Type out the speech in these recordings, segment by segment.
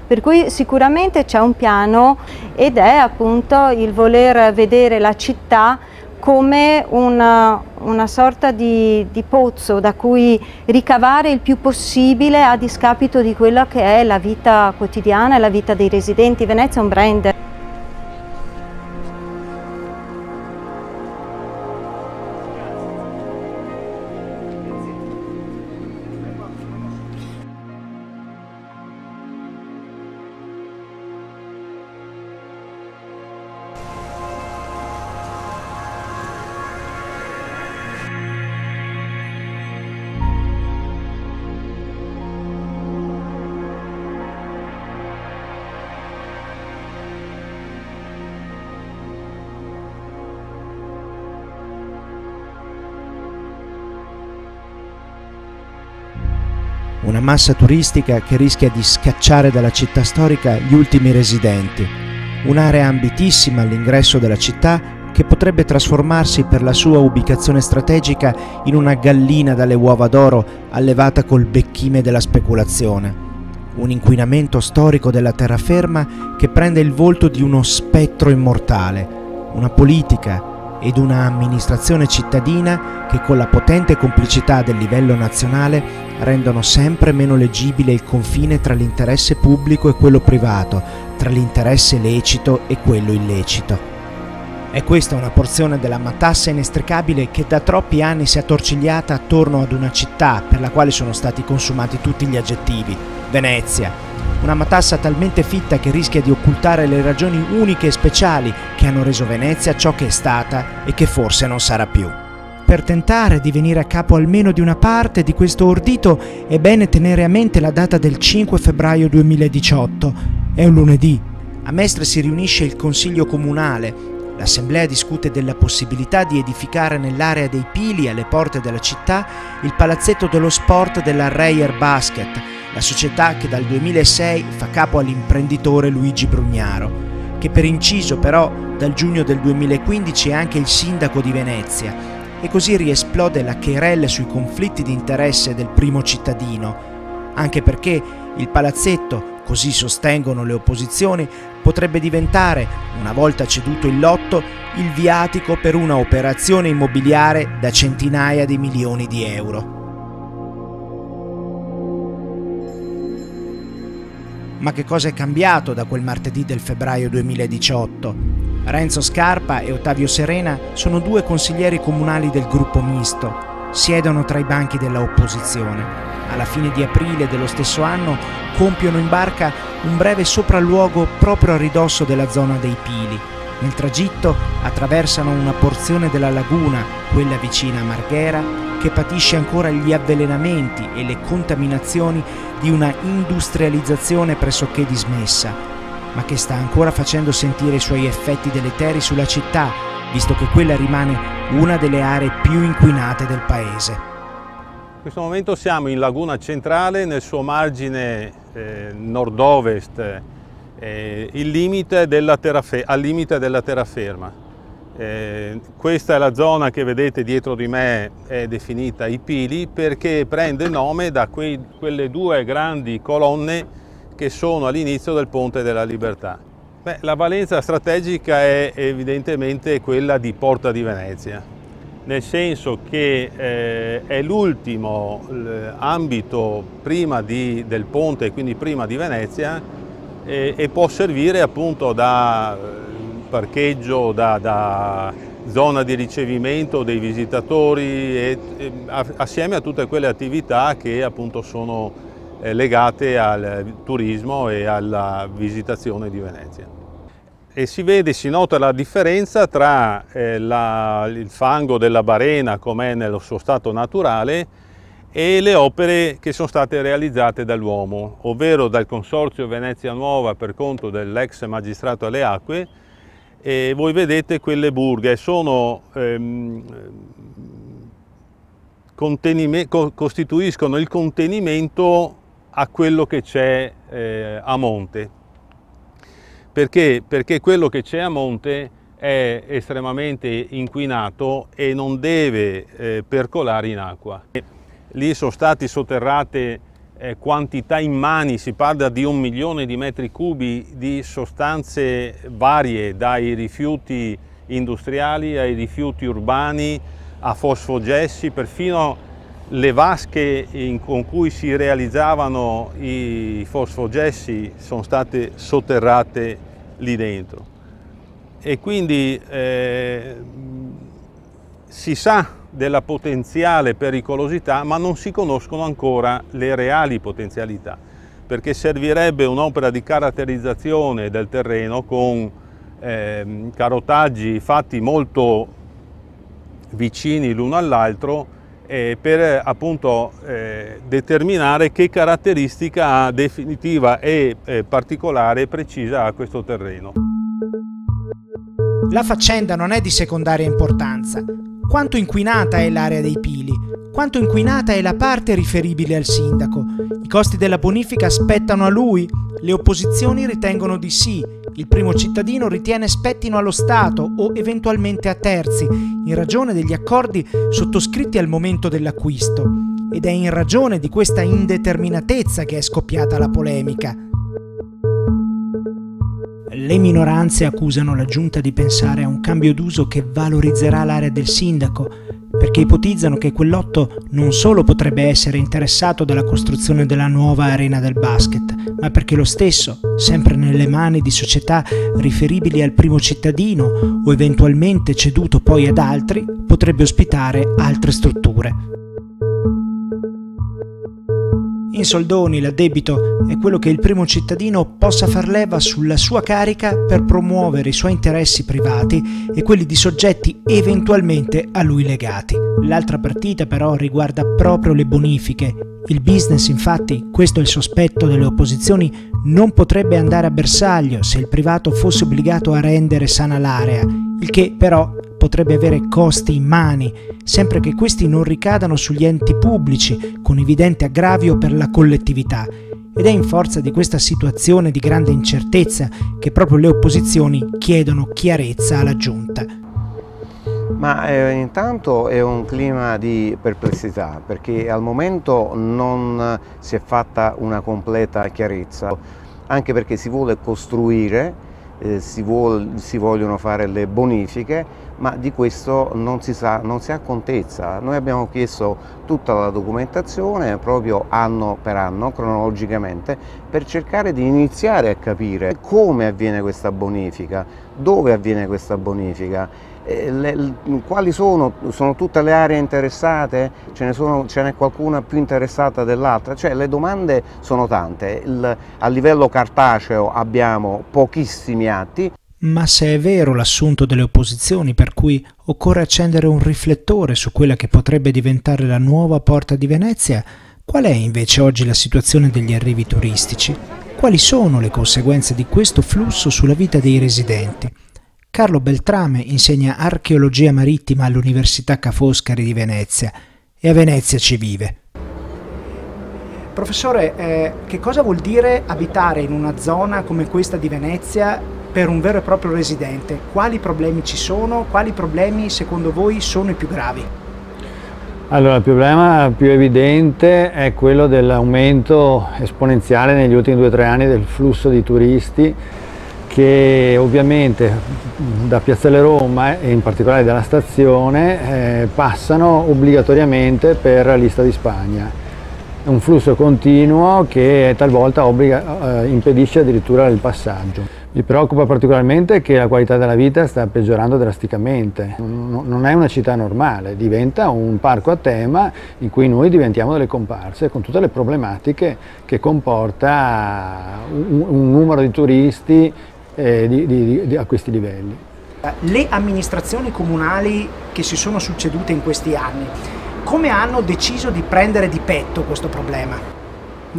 Per cui sicuramente c'è un piano ed è appunto il voler vedere la città come una sorta di pozzo da cui ricavare il più possibile a discapito di quella che è la vita quotidiana e la vita dei residenti. Venezia è un brand. Una massa turistica che rischia di scacciare dalla città storica gli ultimi residenti, un'area ambitissima all'ingresso della città che potrebbe trasformarsi per la sua ubicazione strategica in una gallina dalle uova d'oro allevata col becchime della speculazione, un inquinamento storico della terraferma che prende il volto di uno spettro immortale, una politica ed una amministrazione cittadina che con la potente complicità del livello nazionale rendono sempre meno leggibile il confine tra l'interesse pubblico e quello privato, tra l'interesse lecito e quello illecito. È questa una porzione della matassa inestricabile che da troppi anni si è attorcigliata attorno ad una città per la quale sono stati consumati tutti gli aggettivi: Venezia. Una matassa talmente fitta che rischia di occultare le ragioni uniche e speciali che hanno reso Venezia ciò che è stata e che forse non sarà più. Per tentare di venire a capo almeno di una parte di questo ordito è bene tenere a mente la data del 5 febbraio 2018. È un lunedì. A Mestre si riunisce il Consiglio Comunale. L'Assemblea discute della possibilità di edificare nell'area dei Pili, alle porte della città, il palazzetto dello sport della Reyer Basket, la società che dal 2006 fa capo all'imprenditore Luigi Brugnaro, che per inciso però dal giugno del 2015 è anche il sindaco di Venezia, e così riesplode la querelle sui conflitti di interesse del primo cittadino, anche perché il palazzetto, così sostengono le opposizioni, potrebbe diventare, una volta ceduto il lotto, il viatico per una operazione immobiliare da centinaia di milioni di euro. Ma che cosa è cambiato da quel martedì del febbraio 2018? Renzo Scarpa e Ottavio Serena sono due consiglieri comunali del gruppo misto. Siedono tra i banchi della opposizione. Alla fine di aprile dello stesso anno compiono in barca un breve sopralluogo proprio a ridosso della zona dei Pili. Nel tragitto attraversano una porzione della laguna, quella vicina a Marghera, che patisce ancora gli avvelenamenti e le contaminazioni di una industrializzazione pressoché dismessa, ma che sta ancora facendo sentire i suoi effetti deleteri sulla città, visto che quella rimane una delle aree più inquinate del paese. In questo momento siamo in Laguna Centrale, nel suo margine nord-ovest, al limite della terraferma. Questa è la zona che vedete dietro di me, è definita i Pili perché prende nome da quelle due grandi colonne che sono all'inizio del Ponte della Libertà. La valenza strategica è evidentemente quella di Porta di Venezia, nel senso che è l'ultimo ambito prima del ponte, quindi prima di Venezia, e può servire appunto da parcheggio, da zona di ricevimento dei visitatori assieme a tutte quelle attività che appunto sono legate al turismo e alla visitazione di Venezia. E si nota la differenza tra il fango della Barena com'è nello suo stato naturale e le opere che sono state realizzate dall'uomo, ovvero dal Consorzio Venezia Nuova per conto dell'ex magistrato alle acque. E voi vedete quelle burghe costituiscono il contenimento a quello che c'è a monte. Perché? Perché quello che c'è a monte è estremamente inquinato e non deve percolare in acqua. Lì sono stati sotterrate quantità immani, si parla di 1 milione di metri cubi di sostanze varie, dai rifiuti industriali ai rifiuti urbani, a fosfogessi, perfino le vasche con cui si realizzavano i fosfogessi sono state sotterrate lì dentro. E quindi si sa della potenziale pericolosità, ma non si conoscono ancora le reali potenzialità, perché servirebbe un'opera di caratterizzazione del terreno con carotaggi fatti molto vicini l'uno all'altro per appunto determinare che caratteristica definitiva e particolare e precisa ha questo terreno. La faccenda non è di secondaria importanza. Quanto inquinata è l'area dei Pili? Quanto inquinata è la parte riferibile al sindaco? I costi della bonifica spettano a lui? Le opposizioni ritengono di sì. Il primo cittadino ritiene spettino allo Stato o eventualmente a terzi, in ragione degli accordi sottoscritti al momento dell'acquisto. Ed è in ragione di questa indeterminatezza che è scoppiata la polemica. Le minoranze accusano la giunta di pensare a un cambio d'uso che valorizzerà l'area del sindaco, perché ipotizzano che quell'otto non solo potrebbe essere interessato dalla costruzione della nuova arena del basket, ma perché lo stesso, sempre nelle mani di società riferibili al primo cittadino o eventualmente ceduto poi ad altri, potrebbe ospitare altre strutture. In soldoni, l'addebito è quello che il primo cittadino possa far leva sulla sua carica per promuovere i suoi interessi privati e quelli di soggetti eventualmente a lui legati. L'altra partita però riguarda proprio le bonifiche. Il business, infatti, questo è il sospetto delle opposizioni, non potrebbe andare a bersaglio se il privato fosse obbligato a rendere sana l'area, il che però potrebbe avere costi immani, sempre che questi non ricadano sugli enti pubblici, con evidente aggravio per la collettività. Ed è in forza di questa situazione di grande incertezza che proprio le opposizioni chiedono chiarezza alla Giunta. Ma intanto è un clima di perplessità, perché al momento non si è fatta una completa chiarezza, anche perché si vuole costruire, si vogliono fare le bonifiche, ma di questo non si sa, non si ha contezza. Noi abbiamo chiesto tutta la documentazione proprio anno per anno, cronologicamente, per cercare di iniziare a capire come avviene questa bonifica, dove avviene questa bonifica, quali sono tutte le aree interessate, ce n'è qualcuna più interessata dell'altra, cioè le domande sono tante. A livello cartaceo abbiamo pochissimi atti. Ma se è vero l'assunto delle opposizioni per cui occorre accendere un riflettore su quella che potrebbe diventare la nuova Porta di Venezia, qual è invece oggi la situazione degli arrivi turistici? Quali sono le conseguenze di questo flusso sulla vita dei residenti? Carlo Beltrame insegna archeologia marittima all'Università Ca' Foscari di Venezia e a Venezia ci vive. Professore, che cosa vuol dire abitare in una zona come questa di Venezia per un vero e proprio residente? Quali problemi ci sono? Quali problemi secondo voi sono i più gravi? Allora, il problema più evidente è quello dell'aumento esponenziale negli ultimi 2 o 3 anni del flusso di turisti, che ovviamente da Piazzale Roma e in particolare dalla stazione passano obbligatoriamente per l'Ista di Spagna. È un flusso continuo che talvolta impedisce addirittura il passaggio. Mi preoccupa particolarmente che la qualità della vita sta peggiorando drasticamente. Non è una città normale, diventa un parco a tema in cui noi diventiamo delle comparse con tutte le problematiche che comporta un numero di turisti a questi livelli. Le amministrazioni comunali che si sono succedute in questi anni, come hanno deciso di prendere di petto questo problema?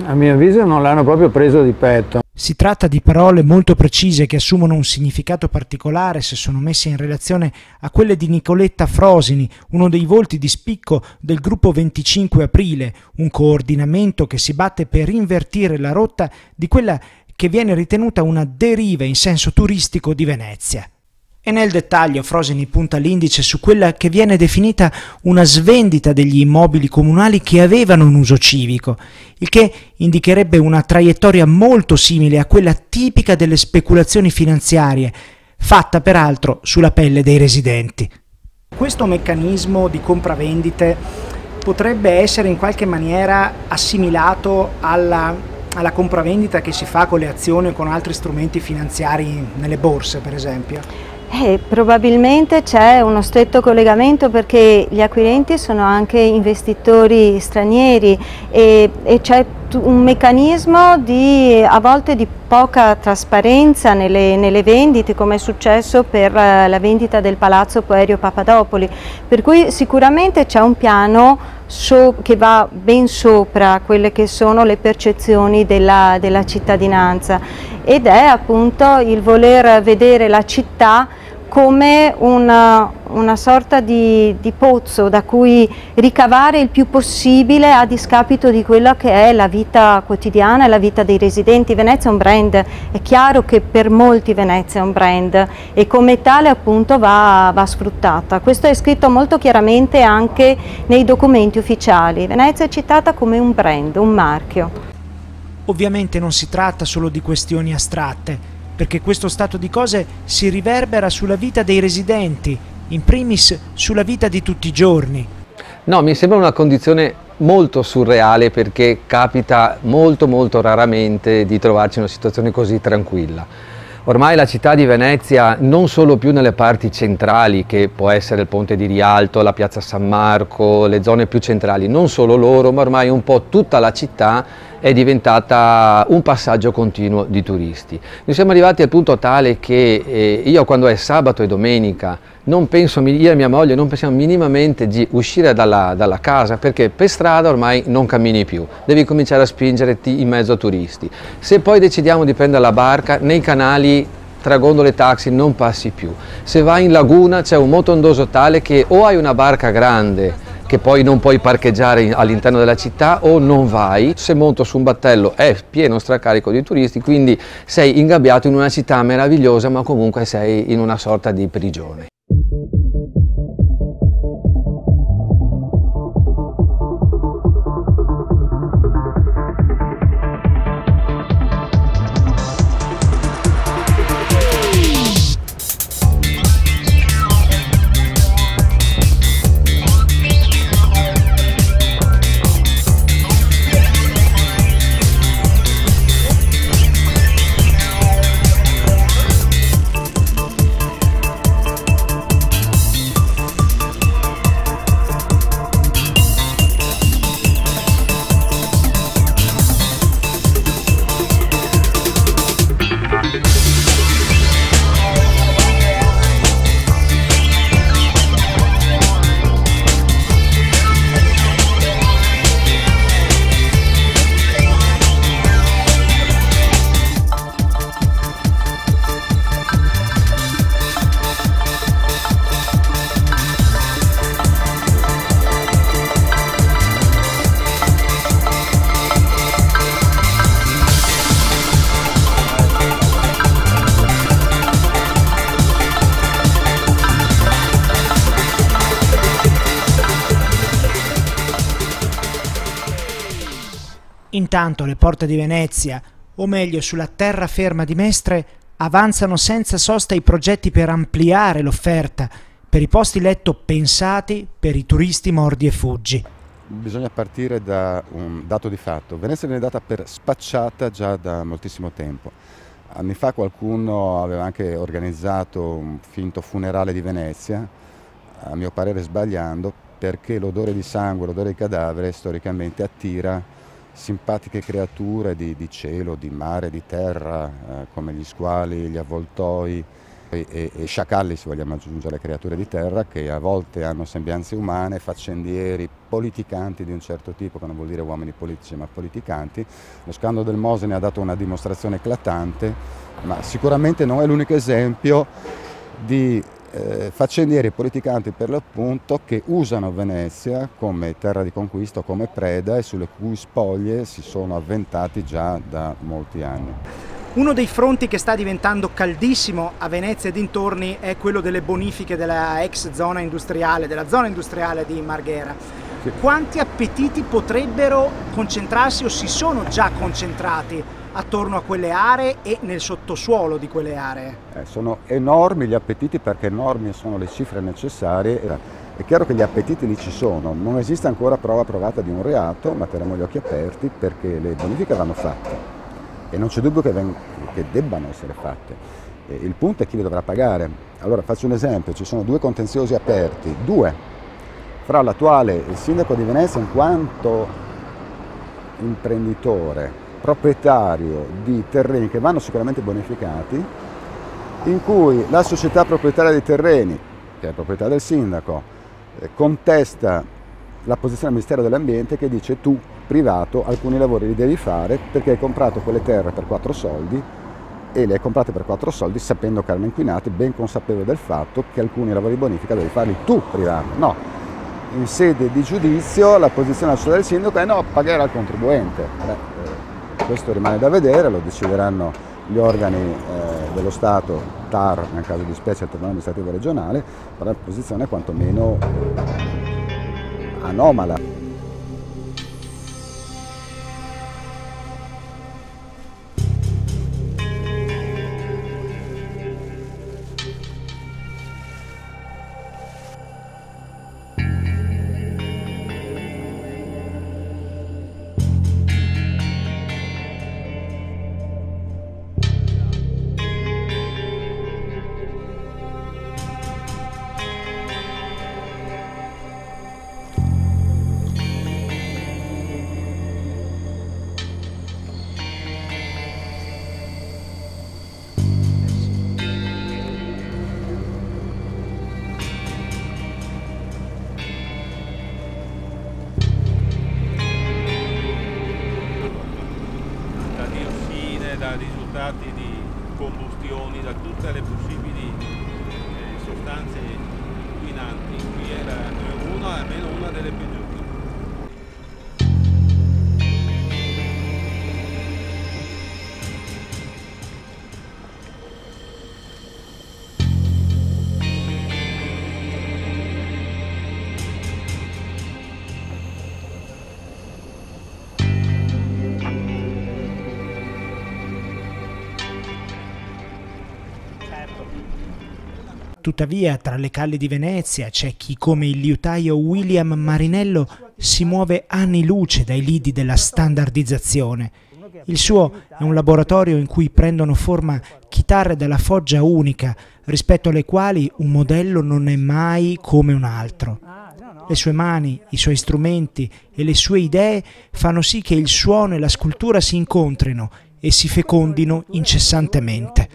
A mio avviso non l'hanno proprio preso di petto. Si tratta di parole molto precise che assumono un significato particolare se sono messe in relazione a quelle di Nicoletta Frosini, uno dei volti di spicco del gruppo 25 Aprile, un coordinamento che si batte per invertire la rotta di quella che viene ritenuta una deriva in senso turistico di Venezia. E nel dettaglio Frosini punta l'indice su quella che viene definita una svendita degli immobili comunali che avevano un uso civico, il che indicherebbe una traiettoria molto simile a quella tipica delle speculazioni finanziarie, fatta peraltro sulla pelle dei residenti. Questo meccanismo di compravendite potrebbe essere in qualche maniera assimilato alla compravendita che si fa con le azioni o con altri strumenti finanziari nelle borse, per esempio? Probabilmente c'è uno stretto collegamento, perché gli acquirenti sono anche investitori stranieri e c'è un meccanismo a volte di poca trasparenza nelle vendite, come è successo per la vendita del palazzo Poerio Papadopoli, per cui sicuramente c'è un piano che va ben sopra quelle che sono le percezioni della cittadinanza, ed è appunto il voler vedere la città come una sorta di pozzo da cui ricavare il più possibile a discapito di quella che è la vita quotidiana e la vita dei residenti. Venezia è un brand, è chiaro che per molti Venezia è un brand e come tale appunto va sfruttata. Questo è scritto molto chiaramente anche nei documenti ufficiali. Venezia è citata come un brand, un marchio. Ovviamente non si tratta solo di questioni astratte, perché questo stato di cose si riverbera sulla vita dei residenti, in primis sulla vita di tutti i giorni. No, mi sembra una condizione molto surreale, perché capita molto raramente di trovarci in una situazione così tranquilla. Ormai la città di Venezia, non solo più nelle parti centrali, che può essere il Ponte di Rialto, la Piazza San Marco, le zone più centrali, non solo loro, ma ormai un po' tutta la città è diventata un passaggio continuo di turisti. Noi siamo arrivati al punto tale che io, quando è sabato e domenica, non penso, io e mia moglie non pensiamo minimamente di uscire dalla casa, perché per strada ormai non cammini più, devi cominciare a spingerti in mezzo a turisti. Se poi decidiamo di prendere la barca, nei canali tra gondole e taxi non passi più. Se vai in laguna c'è un moto ondoso tale che o hai una barca grande che poi non puoi parcheggiare all'interno della città, o non vai. Se monto su un battello è pieno stracarico di turisti, quindi sei ingabbiato in una città meravigliosa, ma comunque sei in una sorta di prigione. Intanto le porte di Venezia, o meglio sulla terraferma di Mestre, avanzano senza sosta i progetti per ampliare l'offerta, per i posti letto pensati per i turisti mordi e fuggi. Bisogna partire da un dato di fatto. Venezia viene data per spacciata già da moltissimo tempo. Anni fa qualcuno aveva anche organizzato un finto funerale di Venezia, a mio parere sbagliando, perché l'odore di sangue, l'odore di cadavere storicamente attira simpatiche creature di cielo, di mare, di terra, come gli squali, gli avvoltoi e sciacalli, se vogliamo aggiungere, creature di terra che a volte hanno sembianze umane, faccendieri, politicanti di un certo tipo, che non vuol dire uomini politici ma politicanti. Lo scandalo del Mose ne ha dato una dimostrazione eclatante, ma sicuramente non è l'unico esempio di faccendieri politicanti per l'appunto che usano Venezia come terra di conquista, come preda, e sulle cui spoglie si sono avventati già da molti anni. Uno dei fronti che sta diventando caldissimo a Venezia e dintorni è quello delle bonifiche della ex zona industriale, della zona industriale di Marghera. Sì. Quanti appetiti potrebbero concentrarsi o si sono già concentrati attorno a quelle aree e nel sottosuolo di quelle aree? Sono enormi gli appetiti, perché enormi sono le cifre necessarie. È chiaro che gli appetiti lì ci sono, non esiste ancora prova provata di un reato, ma terremo gli occhi aperti perché le bonifiche vanno fatte e non c'è dubbio che debbano essere fatte. Il punto è chi le dovrà pagare. Allora faccio un esempio, ci sono due contenziosi aperti, fra l'attuale sindaco di Venezia in quanto imprenditore, proprietario di terreni che vanno sicuramente bonificati, in cui la società proprietaria dei terreni, che è proprietà del sindaco, contesta la posizione del Ministero dell'Ambiente che dice: tu privato alcuni lavori li devi fare perché hai comprato quelle terre per 4 soldi e le hai comprate per 4 soldi sapendo che erano inquinate, ben consapevole del fatto che alcuni lavori di bonifica devi farli tu privato. No, in sede di giudizio la posizione della società del sindaco è no, pagherà il contribuente. Questo rimane da vedere, lo decideranno gli organi dello Stato, TAR nel caso di specie il Tribunale Amministrativo Regionale, però la posizione è quantomeno anomala. Da risultati di combustioni, da tutte le possibili sostanze inquinanti. Qui era almeno una delle peggiori. Tuttavia, tra le calli di Venezia c'è chi, come il liutaio William Marinello, si muove anni luce dai lidi della standardizzazione. Il suo è un laboratorio in cui prendono forma chitarre dalla foggia unica, rispetto alle quali un modello non è mai come un altro. Le sue mani, i suoi strumenti e le sue idee fanno sì che il suono e la scultura si incontrino e si fecondino incessantemente.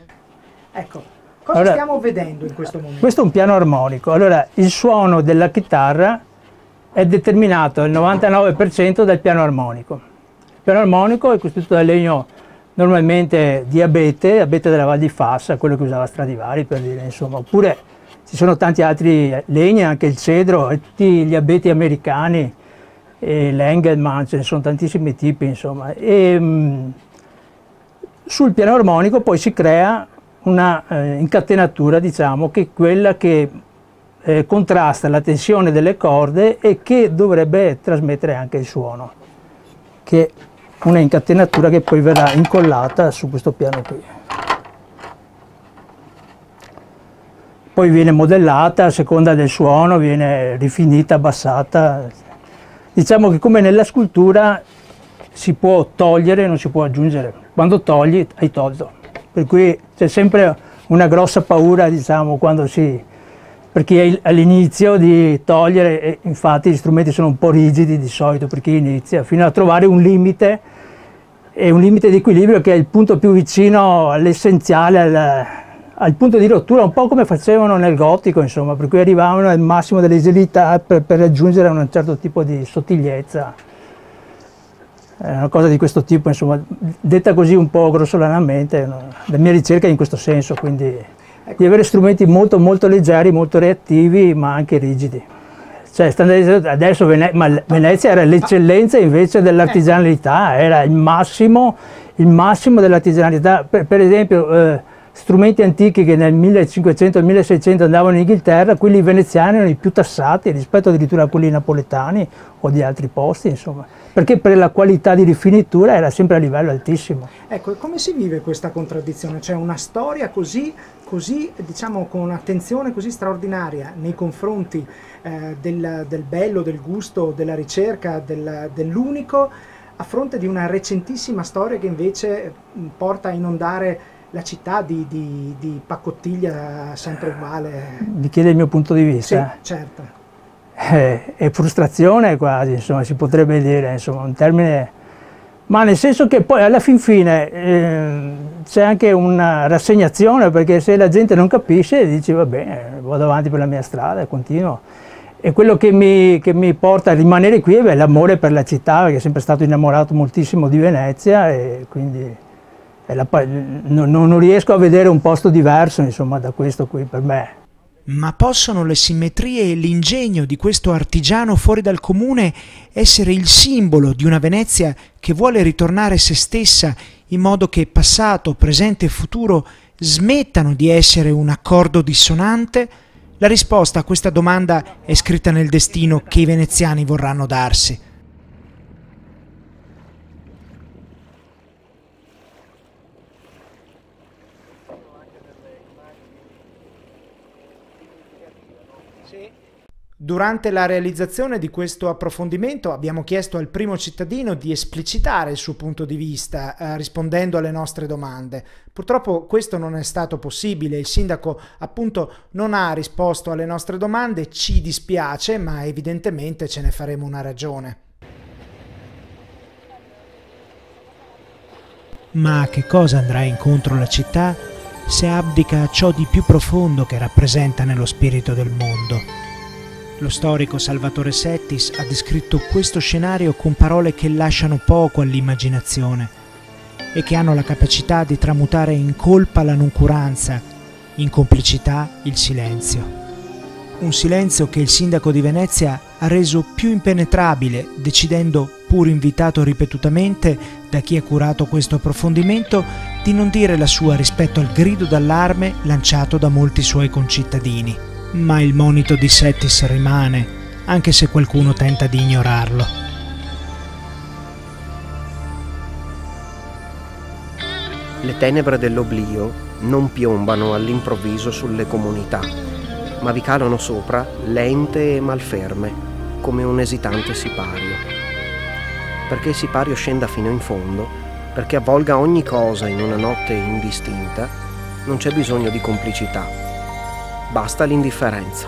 Ecco. Cosa stiamo vedendo in questo momento? Questo è un piano armonico. Allora, il suono della chitarra è determinato al 99% dal piano armonico. Il piano armonico è costituito da legno normalmente di abete della Val di Fassa, quello che usava Stradivari per dire, insomma, oppure ci sono tanti altri legni, anche il cedro, e tutti gli abeti americani, l'Engelmann, ce ne sono tantissimi tipi, insomma. Sul piano armonico poi si crea una incatenatura, diciamo, che è quella che contrasta la tensione delle corde e che dovrebbe trasmettere anche il suono, che è una incatenatura che poi verrà incollata su questo piano qui. Poi viene modellata a seconda del suono, viene rifinita, abbassata. Diciamo che come nella scultura si può togliere, non si può aggiungere. Quando togli, hai tolto. Per cui c'è sempre una grossa paura, diciamo, quando per chi all'inizio di togliere, e infatti gli strumenti sono un po' rigidi di solito per chi inizia, fino a trovare un limite di equilibrio che è il punto più vicino all'essenziale, al punto di rottura, un po' come facevano nel gotico, insomma, per cui arrivavano al massimo dell'agilità per raggiungere un certo tipo di sottigliezza. Una cosa di questo tipo, insomma, detta così un po' grossolanamente, la mia ricerca è in questo senso, quindi... di avere strumenti molto molto leggeri, molto reattivi, ma anche rigidi. Cioè, adesso Venezia era l'eccellenza invece dell'artigianalità, era il massimo dell'artigianalità. Per esempio, strumenti antichi che nel 1500-1600 andavano in Inghilterra, quelli veneziani erano i più tassati rispetto addirittura a quelli napoletani o di altri posti, insomma, perché per la qualità di rifinitura era sempre a livello altissimo. Ecco, come si vive questa contraddizione? Cioè una storia così diciamo, con un'attenzione così straordinaria nei confronti del bello, del gusto, della ricerca, dell'unico, a fronte di una recentissima storia che invece porta a inondare la città di paccottiglia sempre uguale. Mi chiede il mio punto di vista? Sì, certo. È frustrazione quasi, insomma, si potrebbe dire, insomma, un termine, ma nel senso che poi alla fin fine c'è anche una rassegnazione, perché se la gente non capisce dici va bene, vado avanti per la mia strada e continuo. E quello che mi porta a rimanere qui è l'amore per la città, perché sono sempre stato innamorato moltissimo di Venezia e quindi non riesco a vedere un posto diverso, insomma, da questo qui per me. Ma possono le simmetrie e l'ingegno di questo artigiano fuori dal comune essere il simbolo di una Venezia che vuole ritornare se stessa, in modo che passato, presente e futuro smettano di essere un accordo dissonante? La risposta a questa domanda è scritta nel destino che i veneziani vorranno darsi. Durante la realizzazione di questo approfondimento abbiamo chiesto al primo cittadino di esplicitare il suo punto di vista rispondendo alle nostre domande. Purtroppo questo non è stato possibile, il sindaco appunto non ha risposto alle nostre domande, ci dispiace, ma evidentemente ce ne faremo una ragione. Ma a che cosa andrà incontro la città se abdica a ciò di più profondo che rappresenta nello spirito del mondo? Lo storico Salvatore Settis ha descritto questo scenario con parole che lasciano poco all'immaginazione e che hanno la capacità di tramutare in colpa la noncuranza, in complicità il silenzio. Un silenzio che il sindaco di Venezia ha reso più impenetrabile, decidendo, pur invitato ripetutamente da chi ha curato questo approfondimento, di non dire la sua rispetto al grido d'allarme lanciato da molti suoi concittadini. Ma il monito di Settis rimane, anche se qualcuno tenta di ignorarlo. Le tenebre dell'oblio non piombano all'improvviso sulle comunità, ma vi calano sopra lente e malferme, come un esitante sipario. Perché il sipario scenda fino in fondo, perché avvolga ogni cosa in una notte indistinta, non c'è bisogno di complicità. Basta l'indifferenza.